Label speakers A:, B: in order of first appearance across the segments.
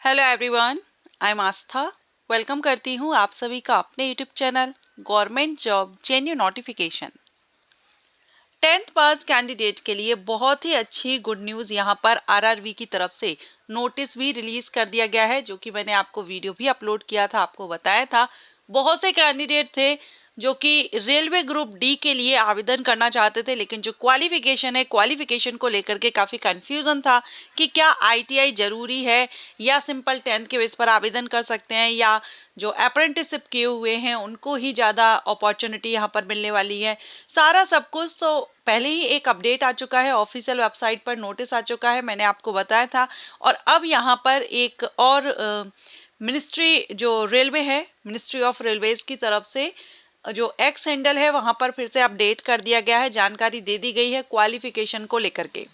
A: Hello everyone, I am Aastha. Welcome करती हूँ आप सभी का अपने YouTube channel government job जेन्यू notification. 10th पास कैंडिडेट के लिए बहुत ही अच्छी गुड न्यूज़ यहाँ पर आरआरबी की तरफ से नोटिस भी रिलीज कर दिया गया है, जो कि मैंने आपको वीडियो भी अपलोड किया था, आपको बताया था। बहुत से कैंडिडेट थे जो कि रेलवे ग्रुप डी के लिए आवेदन करना चाहते थे, लेकिन जो क्वालिफिकेशन है, क्वालिफिकेशन को लेकर के काफ़ी कंफ्यूजन था कि क्या आईटीआई जरूरी है या सिंपल 10th के बेस पर आवेदन कर सकते हैं, या जो अप्रेंटिसशिप किए हुए हैं उनको ही ज़्यादा अपॉर्चुनिटी यहाँ पर मिलने वाली है। सारा सब कुछ तो पहले ही एक अपडेट आ चुका है, ऑफिशियल वेबसाइट पर नोटिस आ चुका है, मैंने आपको बताया था। और अब यहाँ पर एक और मिनिस्ट्री जो रेलवे है, मिनिस्ट्री ऑफ रेलवेज की तरफ से जो एक्स हैंडल है वहां पर फिर से अपडेट कर दिया गया है, जानकारी दे दी गई है क्वालिफिकेशन को लेकर के।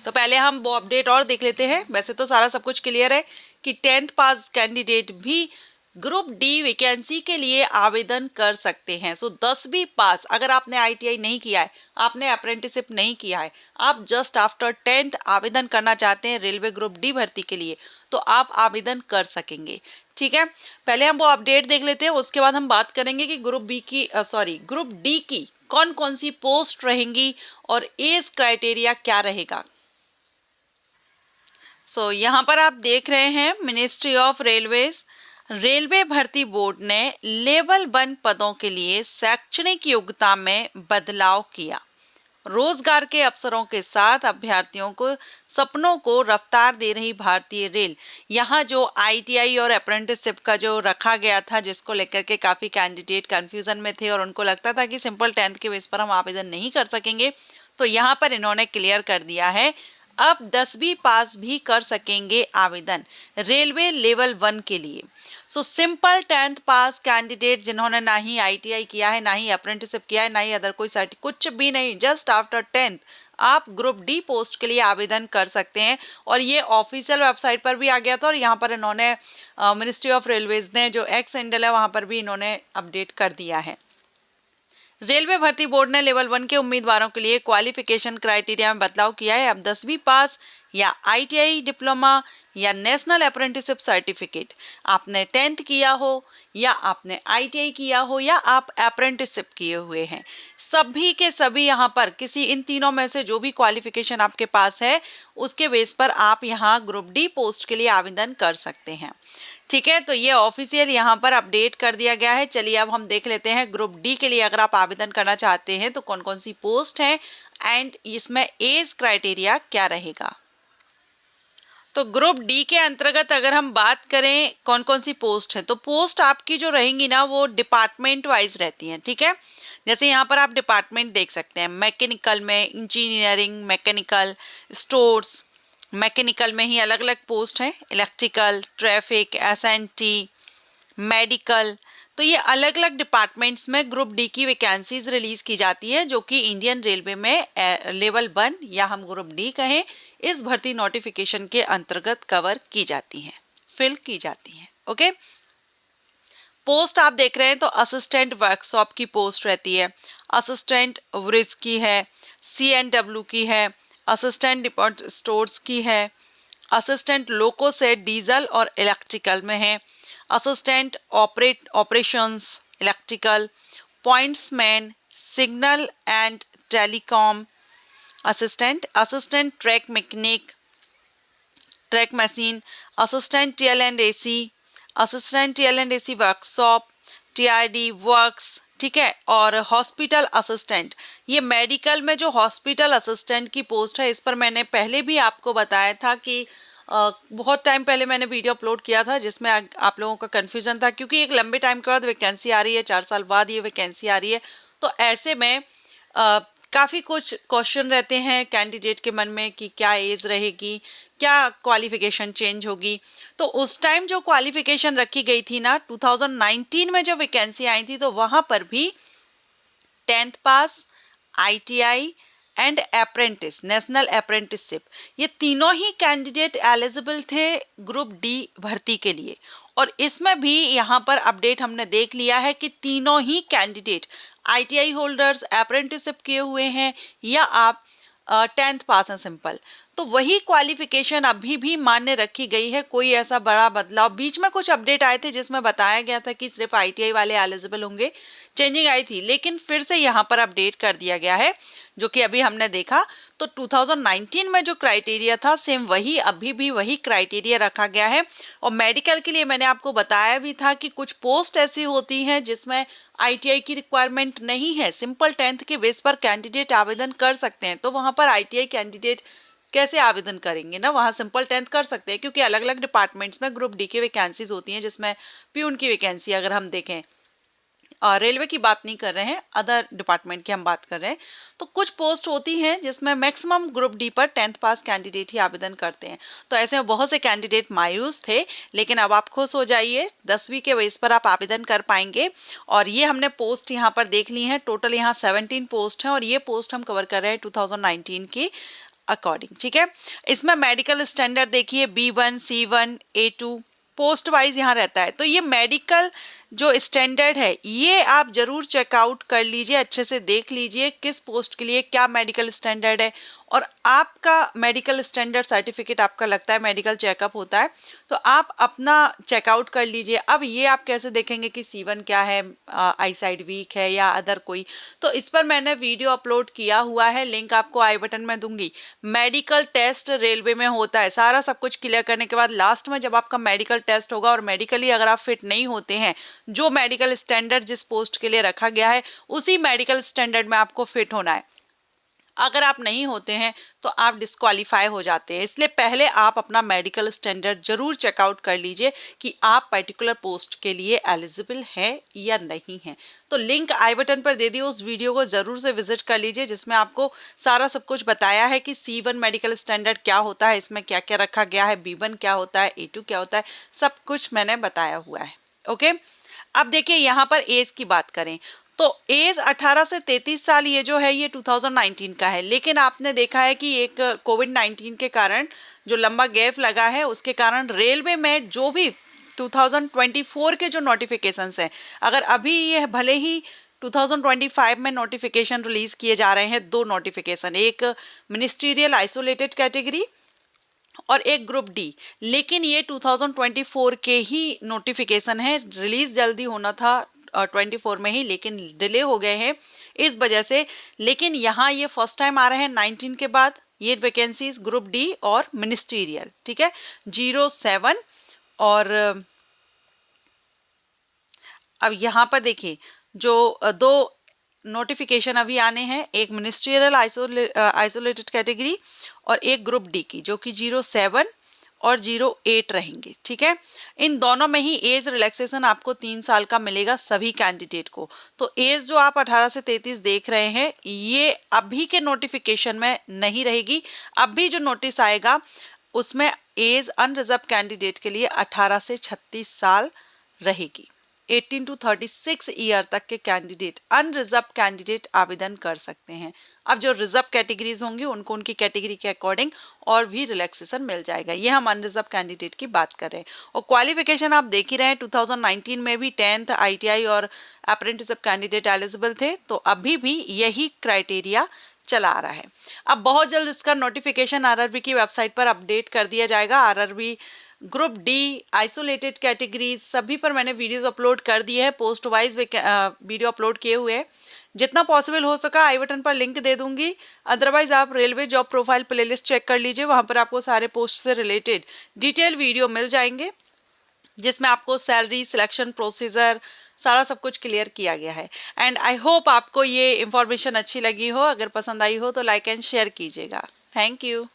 A: तो पहले हम वो अपडेट और देख लेते हैं। वैसे तो सारा सब कुछ क्लियर है कि 10th पास कैंडिडेट भी ग्रुप डी वैकेंसी के लिए आवेदन कर सकते हैं। सो 10वीं पास, अगर आपने आईटीआई नहीं किया है, आपने अप्रेंटिसशिप नहीं किया है, आप जस्ट आफ्टर 10th आवेदन करना चाहते हैं रेलवे ग्रुप डी भर्ती के लिए, तो आप आवेदन कर सकेंगे। ठीक है, पहले हम वो अपडेट देख लेते हैं, उसके बाद हम बात करेंगे कि ग्रुप डी की कौन कौन सी पोस्ट रहेंगी और एज क्राइटेरिया क्या रहेगा। यहाँ पर आप देख रहे हैं मिनिस्ट्री ऑफ रेलवेज, रेलवे भर्ती बोर्ड ने लेवल 1 पदों के लिए शैक्षणिक योग्यता में बदलाव किया। रोजगार के अवसरों के साथ अभ्यर्थियों को सपनों को रफ्तार दे रही भारतीय रेल, यहाँ जो आईटीआई और अप्रेंटिसशिप का जो रखा गया था, जिसको लेकर के काफी कैंडिडेट कंफ्यूजन में थे और उनको लगता था कि सिंपल 10th के बेस पर हम आवेदन नहीं कर सकेंगे, तो यहाँ पर इन्होंने क्लियर कर दिया है, अब 10वीं पास भी कर सकेंगे आवेदन रेलवे लेवल 1 के लिए। सिंपल 10th पास कैंडिडेट जिन्होंने ना ही आईटीआई किया है, ना ही अप्रेंटिसशिप किया है, ना ही अदर कोई सर्टिफिकेट, कुछ भी नहीं, जस्ट आफ्टर 10th आप ग्रुप डी पोस्ट के लिए आवेदन कर सकते हैं। और ये ऑफिशियल वेबसाइट पर भी आ गया था, और यहाँ पर इन्होंने मिनिस्ट्री ऑफ रेलवेज ने जो एक्स हैंडल है वहां पर भी इन्होंने अपडेट कर दिया है। रेलवे भर्ती बोर्ड ने लेवल 1 के उम्मीदवारों के लिए क्वालिफिकेशन क्राइटेरिया में बदलाव किया है। अब 10वीं पास या आईटीआई डिप्लोमा या नेशनल अप्रेंटिसशिप सर्टिफिकेट, आपने 10th किया हो या आपने आईटीआई किया हो या आप अप्रेंटिसशिप किए हुए हैं, सभी के सभी यहाँ पर किसी इन तीनों में से जो भी क्वालिफिकेशन आपके पास है उसके बेस पर आप यहाँ ग्रुप डी पोस्ट के लिए आवेदन कर सकते हैं। ठीक है, तो ये ऑफिशियल यहाँ पर अपडेट कर दिया गया है। चलिए अब हम देख लेते हैं ग्रुप डी के लिए अगर आप आवेदन करना चाहते हैं तो कौन कौन सी पोस्ट है एंड इसमें एज क्राइटेरिया क्या रहेगा। तो ग्रुप डी के अंतर्गत अगर हम बात करें कौन कौन सी पोस्ट है, तो पोस्ट आपकी जो रहेंगी ना वो डिपार्टमेंट वाइज रहती हैं। ठीक है, जैसे यहाँ पर आप डिपार्टमेंट देख सकते हैं, मैकेनिकल में इंजीनियरिंग, मैकेनिकल, स्टोर्स, मैकेनिकल में ही अलग अलग पोस्ट हैं, इलेक्ट्रिकल, ट्रैफिक, एसएनटी, मेडिकल, तो ये अलग अलग डिपार्टमेंट्स में ग्रुप डी की वैकेंसीज रिलीज की जाती है, जो कि इंडियन रेलवे में लेवल 1 या हम ग्रुप डी कहें, इस भर्ती नोटिफिकेशन के अंतर्गत कवर की जाती हैं, फिल की जाती हैं। ओके, पोस्ट आप देख रहे हैं तो असिस्टेंट वर्कशॉप की पोस्ट रहती है, असिस्टेंट ब्रिज की है, CNW की है, असिस्टेंट डिपोर्ट स्टोर्स की है, असिस्टेंट लोको से डीजल और इलेक्ट्रिकल में है, assistant operations electrical, pointsman signal and telecom, assistant track mechanic, track machine, assistant TL&AC, assistant TL&AC workshop, TRD works. ठीक है, और हॉस्पिटल असिस्टेंट, ये मेडिकल में जो हॉस्पिटल असिस्टेंट की पोस्ट है, इस पर मैंने पहले भी आपको बताया था कि बहुत टाइम पहले मैंने वीडियो अपलोड किया था जिसमें आप लोगों का कंफ्यूजन था, क्योंकि एक लंबे टाइम के बाद वैकेंसी आ रही है, 4 साल बाद ये वैकेंसी आ रही है, तो ऐसे में काफ़ी कुछ क्वेश्चन रहते हैं कैंडिडेट के मन में कि क्या एज रहेगी, क्या क्वालिफिकेशन चेंज होगी। तो उस टाइम जो क्वालिफिकेशन रखी गई थी ना, 2019 में जो वैकेंसी आई थी, तो वहां पर भी 10th pass, ITI and apprentice, national apprenticeship, ये तीनों ही कैंडिडेट एलिजिबल थे ग्रुप डी भर्ती के लिए। और इसमें भी यहाँ पर अपडेट हमने देख लिया है कि तीनों ही कैंडिडेट ITI होल्डर्स, अप्रेंटिसशिप किए हुए हैं या आप 10th पास हैं सिंपल, तो वही क्वालिफिकेशन अभी भी मान्य रखी गई है, कोई ऐसा बड़ा बदलाव। बीच में कुछ अपडेट आए थे जिसमें बताया गया था कि सिर्फ ITI वाले एलिजिबल होंगे, चेंजिंग आई थी, लेकिन फिर से यहाँ पर अपडेट कर दिया गया है, जो कि अभी हमने देखा। तो 2019 में जो क्राइटेरिया था सेम वही, अभी भी वही क्राइटेरिया रखा गया है। और मेडिकल के लिए मैंने आपको बताया भी था कि कुछ पोस्ट ऐसी होती हैं जिसमें ITI की रिक्वायरमेंट नहीं है, सिंपल 10th के बेस पर कैंडिडेट आवेदन कर सकते हैं। तो वहां पर ITI कैंडिडेट कैसे आवेदन करेंगे ना, वहां सिंपल 10th कर सकते हैं, क्योंकि अलग अलग डिपार्टमेंट्स में ग्रुप डी की वैकेंसीज होती हैं, जिसमें प्यून की वैकेंसी अगर हम देखें, रेलवे की बात नहीं कर रहे हैं, अदर डिपार्टमेंट की हम बात कर रहे हैं, तो कुछ पोस्ट होती हैं जिसमें मैक्सिमम ग्रुप डी पर 10th पास कैंडिडेट ही आवेदन करते हैं। तो ऐसे में बहुत से कैंडिडेट मायूस थे, लेकिन अब आप खुश हो जाइए, 10वीं के बेस पर आप आवेदन कर पाएंगे। और ये हमने पोस्ट यहाँ पर देख ली है, टोटल यहाँ 17 पोस्ट हैं, और ये पोस्ट हम कवर कर रहे हैं 2019 की अकॉर्डिंग, ठीक है। इसमें मेडिकल स्टैंडर्ड देखिए, B1, C1, A2 post wise यहाँ रहता है। तो ये मेडिकल जो स्टैंडर्ड है ये आप जरूर चेकआउट कर लीजिए, अच्छे से देख लीजिए किस पोस्ट के लिए क्या मेडिकल स्टैंडर्ड है, और आपका मेडिकल स्टैंडर्ड सर्टिफिकेट आपका लगता है मेडिकल चेकअप होता है, तो आप अपना चेकआउट कर लीजिए। अब ये आप कैसे देखेंगे कि C1 क्या है, आई साइड वीक है या अदर कोई, तो इस पर मैंने वीडियो अपलोड किया हुआ है, लिंक आपको आई बटन में दूंगी। मेडिकल टेस्ट रेलवे में होता है, सारा सब कुछ क्लियर करने के बाद लास्ट में जब आपका मेडिकल टेस्ट होगा और मेडिकली अगर आप फिट नहीं होते हैं, जो मेडिकल स्टैंडर्ड जिस पोस्ट के लिए रखा गया है उसी मेडिकल स्टैंडर्ड में आपको फिट होना है। अगर आप नहीं होते हैं तो आप डिस्क्वालीफाई हो जाते हैं। इसलिए पहले आप अपना मेडिकल स्टैंडर्ड जरूर चेकआउट कर लीजिए कि आप पर्टिकुलर पोस्ट के लिए एलिजिबल हैं या नहीं हैं। तो लिंक आई बटन पर दे दी, उस वीडियो को जरूर से विजिट कर लीजिए, जिसमें आपको सारा सब कुछ बताया है कि C1 मेडिकल स्टैंडर्ड क्या होता है, इसमें क्या क्या रखा गया है, B1 क्या होता है, A2 क्या होता है, सब कुछ मैंने बताया हुआ है। ओके, अब देखिए यहाँ पर एज की बात करें तो एज 18 से 33 साल ये जो है ये 2019 का है, लेकिन आपने देखा है कि एक कोविड-19 के कारण जो लंबा गैप लगा है उसके कारण रेलवे में जो भी 2024 के जो नोटिफिकेशंस हैं, अगर अभी ये भले ही 2025 में नोटिफिकेशन रिलीज किए जा रहे हैं, 2 नोटिफिकेशन, एक मिनिस्ट्रियल आइसोलेटेड कैटेगरी और एक ग्रुप डी, लेकिन ये 2024 के ही नोटिफिकेशन है, रिलीज जल्दी होना था 24 में ही, लेकिन डिले हो गए हैं इस वजह से। लेकिन यहाँ ये फर्स्ट टाइम आ रहे हैं 19 के बाद ये वैकेंसीज ग्रुप डी और मिनिस्ट्रियल, ठीक है, 07। और अब यहाँ पर देखिए जो 2 नोटिफिकेशन अभी आने हैं, एक मिनिस्ट्रियल आइसोलेटेड कैटेगरी और एक ग्रुप डी की, जो कि 07 और 08 रहेंगे, ठीक है। इन दोनों में ही एज रिलैक्सेशन आपको 3 साल का मिलेगा सभी कैंडिडेट को। तो एज जो आप 18 से 33 देख रहे हैं ये अभी के नोटिफिकेशन में नहीं रहेगी, अभी जो नोटिस आएगा उसमें एज अनरिजर्व कैंडिडेट के लिए 18 से 36 साल रहेगी। 18 to 36 ईयर तक के कैंडिडेट, अनरिजर्व कैंडिडेट आवेदन कर सकते हैं। अब जो रिजर्व कैटेगरीज होंगी उनको उनकी कैटेगरी के अकॉर्डिंग और भी रिलैक्सेशन मिल जाएगा। ये हम अनरिजर्व कैंडिडेट की बात कर रहे हैं। और क्वालिफिकेशन आप देख ही रहे हैं, 2019 में भी 10th ITI और अप्रेंटिसशिप कैंडिडेट एलिजिबल थे, तो अभी भी यही क्राइटेरिया चला आ रहा है। अब बहुत जल्द इसका नोटिफिकेशन RRB की वेबसाइट पर अपडेट कर दिया जाएगा। RRB group D, isolated categories सभी पर मैंने वीडियोस अपलोड कर दिए हैं, पोस्ट वाइज वीडियो अपलोड किए हुए हैं। जितना पॉसिबल हो सका आई बटन पर लिंक दे दूंगी, अदरवाइज आप railway job profile playlist check कर लीजिए, वहां पर आपको सारे पोस्ट से रिलेटेड डिटेल वीडियो मिल जाएंगे, जिसमें आपको सैलरी, सिलेक्शन प्रोसीजर सारा सब कुछ क्लियर किया गया है। एंड आई होप आपको ये इंफॉर्मेशन अच्छी लगी हो, अगर पसंद आई हो तो लाइक एंड शेयर कीजिएगा। Thank you.